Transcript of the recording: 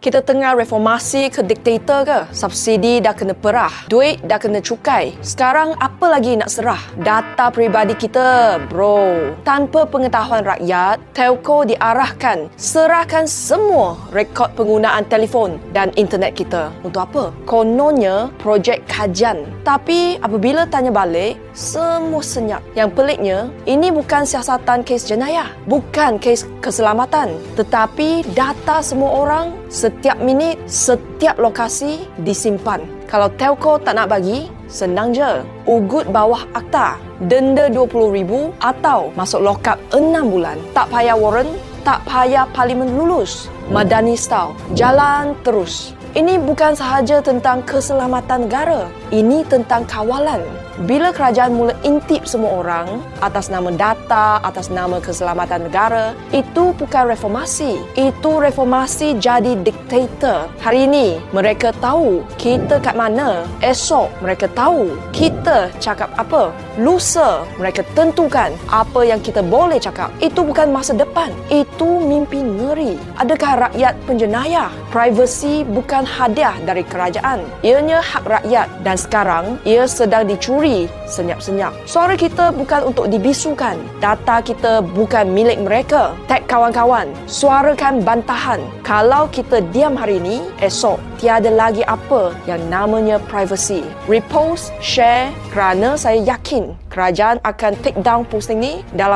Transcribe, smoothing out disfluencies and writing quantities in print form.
Kita tengah reformasi ke diktator ke? Subsidi dah kena perah, duit dah kena cukai. Sekarang apa lagi nak serah? Data peribadi kita, bro. Tanpa pengetahuan rakyat, telco diarahkan serahkan semua rekod penggunaan telefon dan internet kita. Untuk apa? Kononnya projek kajian. Tapi apabila tanya balik, semua senyap. Yang peliknya, ini bukan siasatan kes jenayah, bukan kes keselamatan, tetapi data semua orang setiap minit, setiap lokasi disimpan. Kalau telco tak nak bagi, senang je. Ugut bawah akta, denda RM20,000 atau masuk lokap 6 bulan. Tak payah warrant, tak payah parlimen lulus. Madani style, jalan terus. Ini bukan sahaja tentang keselamatan negara, ini tentang kawalan. Bila kerajaan mula intip semua orang atas nama data, atas nama keselamatan negara, itu bukan reformasi. Itu reformasi jadi diktator. Hari ini, mereka tahu kita kat mana. Esok, mereka tahu kita cakap apa. Lusa, mereka tentukan apa yang kita boleh cakap. Itu bukan masa depan. Itu mimpi ngeri. Adakah rakyat penjenayah? Privasi bukan hadiah dari kerajaan. Ianya hak rakyat dan sekarang ia sedang dicuri senyap-senyap. Suara kita bukan untuk dibisukan. Data kita bukan milik mereka. Tag kawan-kawan, suarakan bantahan. Kalau kita diam hari ini, esok tiada lagi apa yang namanya privacy. Repost, share kerana saya yakin kerajaan akan take down posting ni dalam